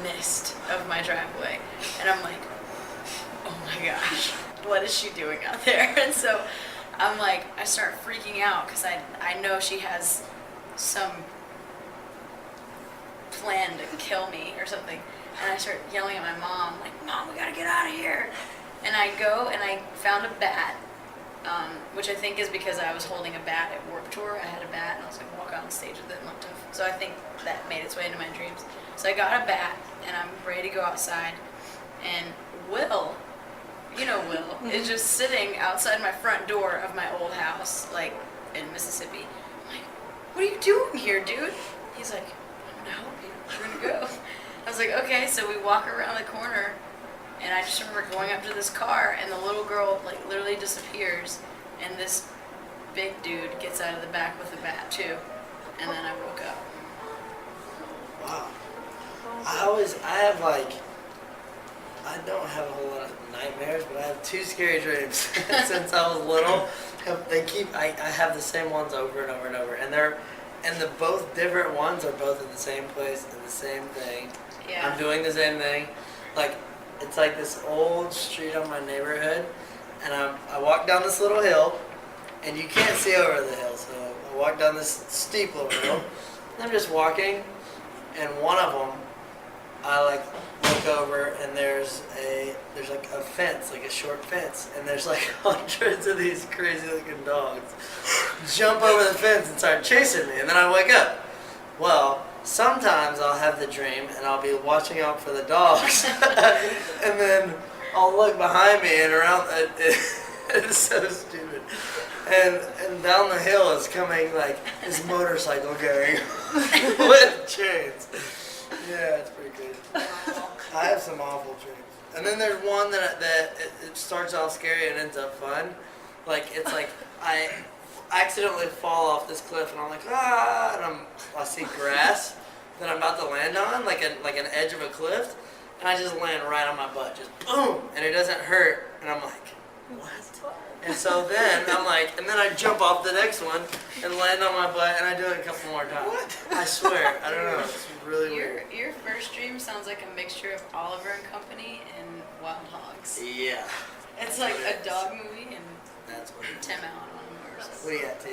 mist of my driveway. And I'm like, oh my gosh, what is she doing out there? And so I'm like, I start freaking out because I know she has some plan to kill me or something. And I start yelling at my mom, like, Mom, we gotta get out of here. And I go and I found a bat, which I think is because I was holding a bat at Warped Tour. I had a bat and I was gonna walk on stage with it and look tough. So I think that made its way into my dreams. So I got a bat and I'm ready to go outside. And Will, you know Will, is just sitting outside my front door of my old house, like in Mississippi. I'm like, what are you doing here, dude? He's like, I'm gonna help you. We're gonna go. I was like, okay. So we walk around the corner, and I just remember going up to this car, and the little girl like literally disappears, and this big dude gets out of the back with a bat too, and then I woke up. Wow. I don't have a whole lot of nightmares, but I have 2 scary dreams since I was little. I have the same ones over and over and over, and the both different ones are both in the same place and the same thing. Yeah. I'm doing the same thing. Like, it's like this old street on my neighborhood, and I walk down this little hill, and you can't see over the hill, so I walk down this steep little hill, and I'm just walking, and one of them, I like look over, and there's like a fence, like a short fence, and there's like hundreds of these crazy looking dogs jump over the fence and start chasing me, and then I wake up. Well, sometimes I'll have the dream and I'll be watching out for the dogs, and then I'll look behind me and around. It's so stupid. And down the hill is coming like this motorcycle gang with chains. Yeah, it's pretty crazy. I have some awful dreams. And then there's one that it starts off scary and ends up fun. Like, it's like I accidentally fall off this cliff and I'm like, and I see grass that I'm about to land on, like an edge of a cliff, and I just land right on my butt, just boom, and it doesn't hurt, and I'm like, what? And so then I'm like, and then I jump off the next one and land on my butt, and I do it a couple more times. What? I swear, I don't know, it's really weird. Your first dream sounds like a mixture of Oliver and Company and Wild Hogs. Yeah. It's like a dog movie and that's what it is. Tim Allen on a motorcycle. What do you got, T?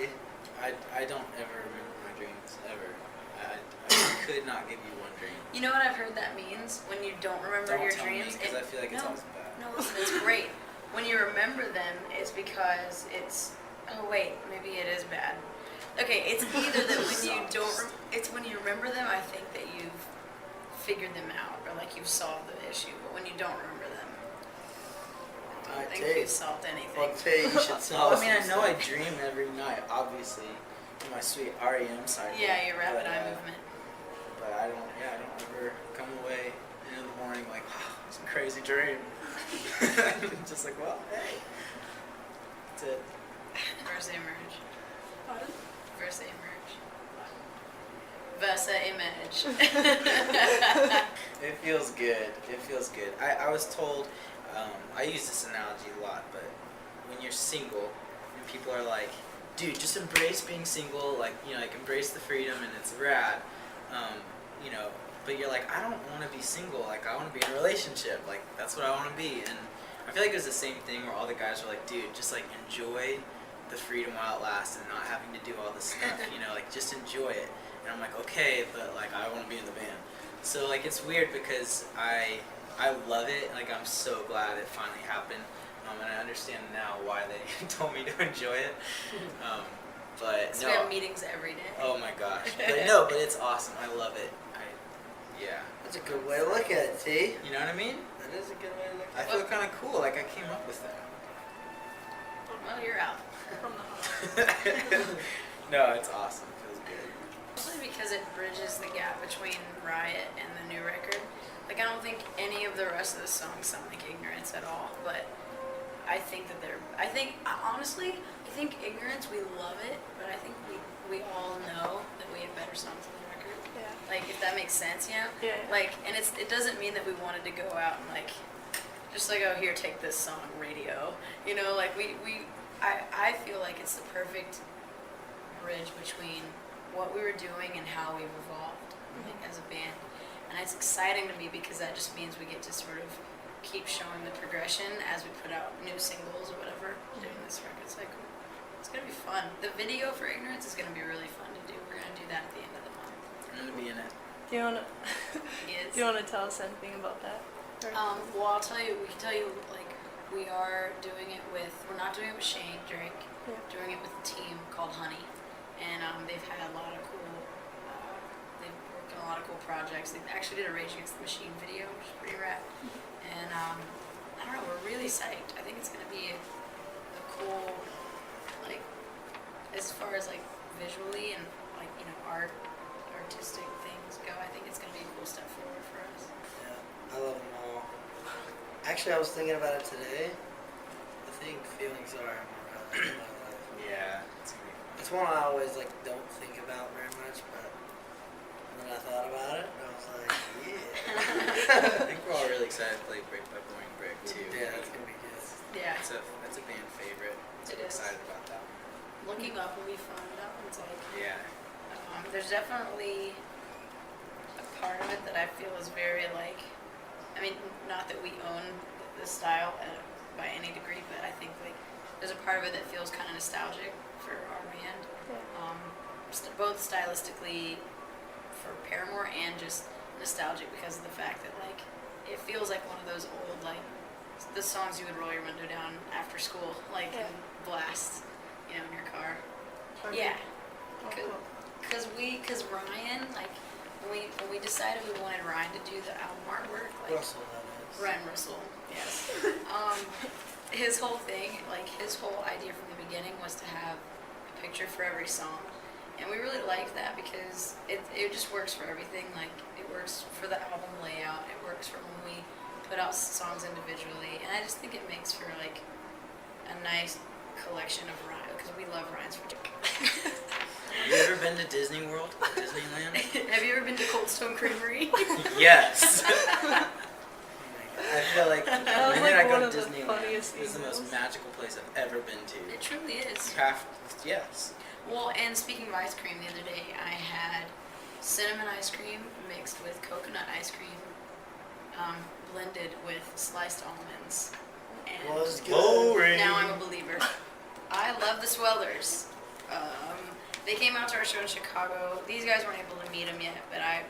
I don't ever remember my dreams, ever. I could not give you one dream. You know what I've heard that means? When you don't remember your dreams? Because I feel like it's always bad. No, listen, it's great. When you remember them, it's because it's, oh wait, maybe it is bad. Okay, it's either that when you don't, it's when you remember them, I think that you've figured them out, or like you've solved the issue, but when you don't remember them, I don't think you've solved anything. Well, Tay, you should solve I mean, I know I dream every night, obviously, in my sweet REM side. Yeah, your rapid eye movement. But I don't ever come away in the morning like, wow, it's a crazy dream. Just like, well, hey. That's it. Versa emerge. Pardon? Versa emerge. Versa emerge. It feels good. It feels good. I was told, I use this analogy a lot, but when you're single and people are like, dude, just embrace being single, like, you know, like embrace the freedom and it's rad, you know, but you're like, I don't want to be single, like I want to be in a relationship, like that's what I want to be. And I feel like it was the same thing where all the guys were like, dude, just like enjoy the freedom while it lasts and not having to do all this stuff, you know, like just enjoy it. And I'm like, okay, but like I want to be in the band. So like it's weird because I love it, like I'm so glad it finally happened, and I understand now why they told me to enjoy it. But So no, we have meetings every day. oh my gosh, but it's awesome. I love it. Yeah. That's a good way to look at it, T. You know what I mean? That is a good way to look I at it. feel kind of cool, like I came up with that. Well, you're out. From the heart. No, it's awesome. It feels good. Mostly because it bridges the gap between Riot and the new record. Like, I don't think any of the rest of the songs sound like Ignorance at all, but I think that honestly, I think Ignorance, we love it, but I think we all know that we have better songs on the record. Yeah. Like, if that makes sense, you know? Yeah. Like, and it doesn't mean that we wanted to go out and, like, just like, oh, here, take this song, radio. You know, like, I feel like it's the perfect bridge between what we were doing and how we've evolved, like, as a band. And it's exciting to me because that just means we get to sort of keep showing the progression as we put out new singles or whatever during this record cycle. It's gonna be fun. The video for Ignorance is gonna be really fun to do. We're gonna do that at the end of the month. I'm gonna be in it. Do you wanna Yes. do you wanna tell us anything about that? Or- Well, I'll tell you. We can tell you like we are doing it with. We're not doing it with Shane Drake. Yeah. Doing it with a team called Honey, and they've had a lot of cool. They've worked on a lot of cool projects. They actually did a Rage Against the Machine video, which is pretty rad. And I don't know. We're really psyched. I think it's gonna be a cool, like, as far as like visually and like artistic things go. I think it's gonna be a cool step forward for us. Yeah, I love them all. Actually, I was thinking about it today. I think Feelings Are in my life. Yeah, it's gonna be fun. It's one I always like don't think about very much, but then I thought about it and I was like, yeah. I think we're all really excited to play Brick by Boring Brick too. Yeah, that's gonna be good. Yeah. That's a band favorite. So It we're is. excited about that one. Looking Up will be fun. That one's like. Yeah. There's definitely a part of it that I feel is very like, I mean, not that we own the style by any degree, but I think like there's a part of it that feels kind of nostalgic for our band, Yeah. both stylistically for Paramore and just nostalgic because of the fact that like it feels like one of those old like the songs you would roll your window down after school, like Yeah. and blast, in your car. Or- Yeah. Oh, Cool. cool. Cause Ryan, like when we decided we wanted Ryan to do the album artwork, like Russell, that is. Ryan Russell, yes. His whole thing, like his whole idea from the beginning was to have a picture for every song, and we really liked that because it just works for everything. Like it works for the album layout, it works for when we put out songs individually, and I just think it makes for like a nice collection of Ryan because we love Ryan's photography. Have you ever been to Disney World? Disneyland? Have you ever been to Cold Stone Creamery? Yes. Oh my God. I feel like That the was minute like I one go of to the Disneyland, funniest It's the most emails. magical place I've ever been to. It truly is. Craft, yes. Well, and speaking of ice cream, the other day I had cinnamon ice cream mixed with coconut ice cream, blended with sliced almonds. And was good. Boring. now I'm a believer. I love the Swellers. They came out to our show in Chicago. These guys weren't able to meet them yet, but I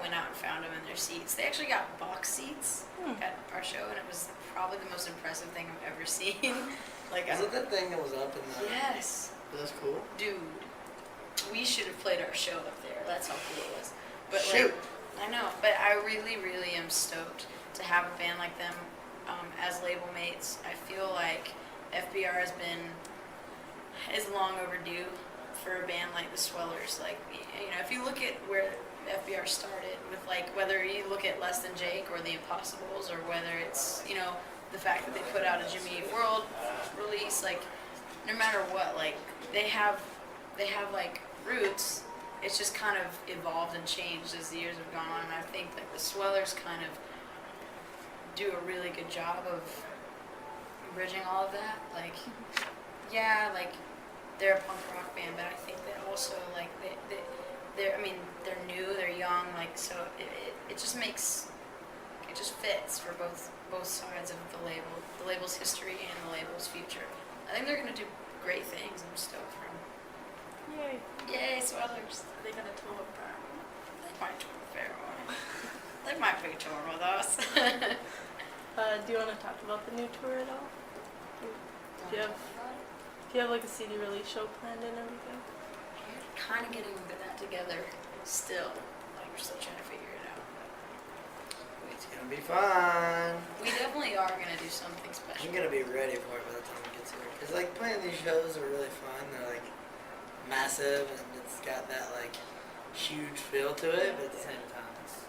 went out and found them in their seats. They actually got box seats at our show, and it was probably the most impressive thing I've ever seen. Like, Is it that thing that was up in the... yes, That's cool. dude, we should have played our show up there. That's how cool it was. But Shoot. like, I know, but I really, really am stoked to have a band like them as label mates. I feel like FBR is long overdue for a band like the Swellers. Like, if you look at where FBR started with like whether you look at Less Than Jake or The Impossibles or whether it's the fact that they put out a Jimmy Eat World release, like no matter what, like they have like roots. It's just kind of evolved and changed as the years have gone on. And I think like the Swellers kind of do a really good job of bridging all of that. Like, yeah, like they're a punk rock band, but I think that also like they're new, they're young, like so it just fits for both sides of the label's history and the label's future. I think they're gonna do great things. I'm stoked for them. Yay. Yay, Swellers! Are they gonna tour with Paramore? They might tour with Paramore. They might be touring with us. Do you want to talk about the new tour at all? Do you have like a CD release show planned and everything? Kind of getting that together still. Like we're still trying to figure it out. It's gonna be fun. We definitely are gonna do something special. I'm gonna be ready for it by the time we get to it. Cause like playing these shows are really fun. They're like massive and it's got that like huge feel to it, but at the same time it's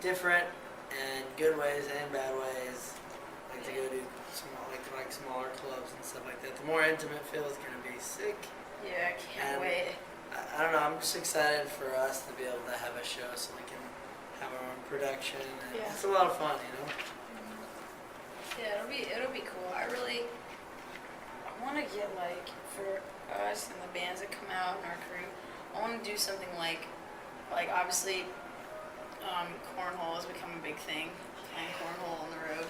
different in good ways and bad ways. Like to go do smaller clubs and stuff like that. The more intimate feel is gonna be sick. Yeah, I can't And wait. I don't know. I'm just excited for us to be able to have a show so we can have our own production. And Yeah. It's a lot of fun, Yeah, it'll be cool. I want to get like for us and the bands that come out in our crew. I want to do something like obviously big thing, playing cornhole on the road.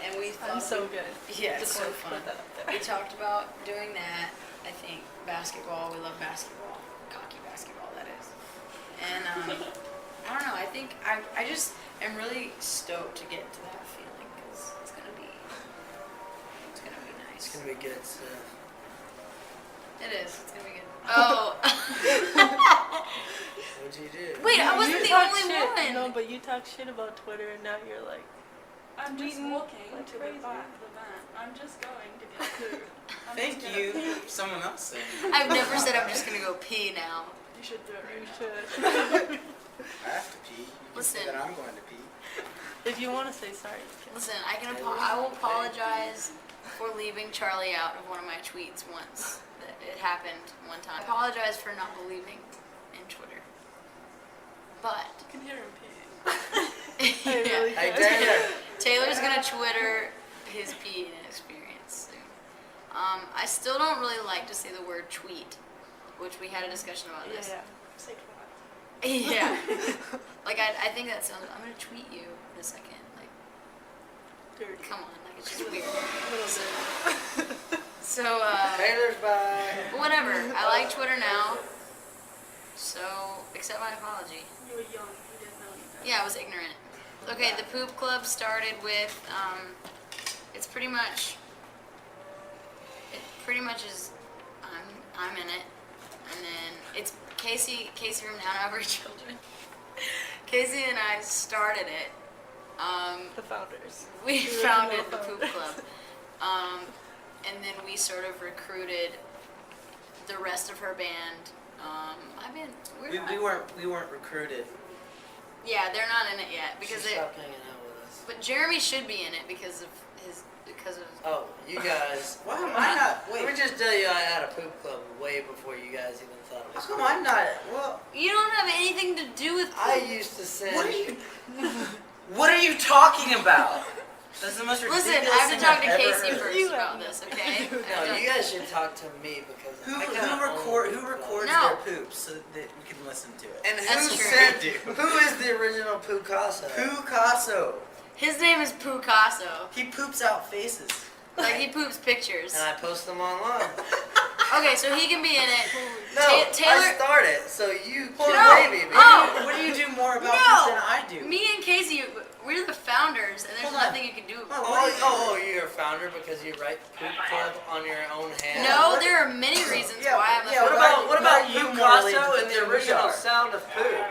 And we thought I'm so good. Yeah, it's Just so wanna fun. put that out there. We talked about doing that. I think basketball. We love basketball, cocky basketball, that is. And I don't know. I think I just am really stoked to get into that feeling because it's gonna be nice. It's gonna be good stuff. It is. It's gonna be good. Oh. What'd you do? Wait, I wasn't the talk only shit, one. No, but you talk shit about Twitter, and now you're like, I'm just Tweeting walking like to the crazy. back of the van. I'm just going to get food. I'm Thank just you. gonna- Someone else saying. I've never said I'm just gonna go pee now. You should do it right you now. should. I have to pee. You can Listen. say that I'm going to pee. If you want to say sorry, you can. Listen, I will apologize for leaving Charlie out of one of my tweets once. It happened one time. I apologize for not believing in Twitter. But You can hear him peeing. I really Hey, can. Taylor. Taylor's gonna Twitter his peeing experience soon. I still don't really like to say the word tweet, which we had a discussion about Yeah, this. yeah. Say twat. Yeah. Like I think that sounds. I'm gonna tweet you in a second. Like, Dirty. come on, like it's just weird. A little bit. So Taylor's by. but whatever. I like Twitter now. So accept my apology. You were young. You didn't know any better. Yeah, I was ignorant. Okay, the poop club started with it's pretty much is I'm in it, and then it's Casey from Now and Our Children. Casey and I started it. The founders. We The founded original the poop club, and then we sort of recruited the rest of her band. We weren't recruited. Yeah, they're not in it yet because she they. stopped hanging out with us. But Jeremy should be in it because of. Oh, you guys. Why am I not? Let me Wait. just tell you, I had a poop club way before you guys even thought it How was come cool. I'm not? Well, You don't have anything to do with. I used to send. what are you? What are you talking about? That's the most ridiculous Listen, I have to thing talk I've to ever Casey heard. first You about have this, okay? No, you guys should talk to me because Who I kinda who own records No. their poops so that we can listen to it? And who That's true. sent? Dude. Who is the original Picasso? Picasso. His name is Picasso. He poops out faces. Like he poops pictures. And I post them online. Okay, so he can be in it. No, Taylor. I started, so you Hold can on. maybe. Oh. What do you do more about No. poops than I do? Me and Casey, we're the founders, and there's Hold on. nothing you can do Oh, about what it. do you- Oh, you're a founder because you write Poop Club on your own hand? No, there are many reasons Yeah, why I'm a yeah, founder. What about you Picasso morally and the than we original are? sound of poop?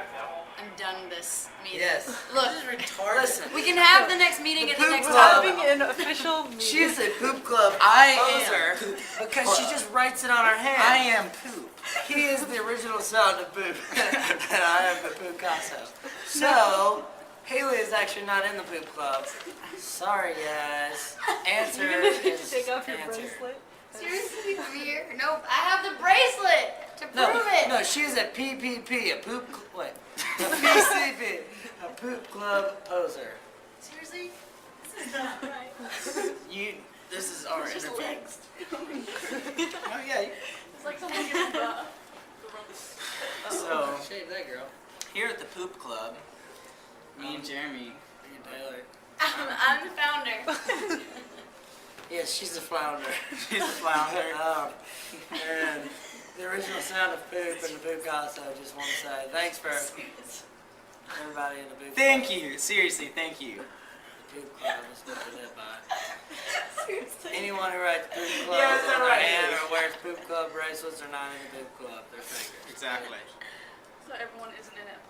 I'm done with this meeting. Yes. Look, This is retarded. Listen. we can have the next meeting at the Poop next Club. topic. Having an official meeting. She's a Poop Club I poser am poop because she club. just writes it on her hand. I am poop. He is the original sound of poop, and I am the Picasso. So, Hayley is actually not in the Poop Club. Sorry, guys. Answer You're gonna need to is take off your answer. bracelet. Seriously, weird. Nope, I have the bracelet to No, prove it. no, she's a PPP, a poop. Wait, a PCP, a Poop Club poser. Seriously? This is not right. This is our It's just interview. legs. Oh yeah. It's like someone giving the wrong. So Shave that girl. here at the Poop Club, me and Jeremy. Taylor. I'm the founder. Yes, she's a flounder. She's a flounder. And the original sound of poop and the Picasso, just want to say thanks for everybody in the Poop Thank Club. you. Seriously, thank you. The Poop Club is what we live by. Anyone who writes Poop Club Yeah, is that on their right? hand or wears Poop Club bracelets are not in the Poop Club. They're fakers. Exactly. So everyone isn't in it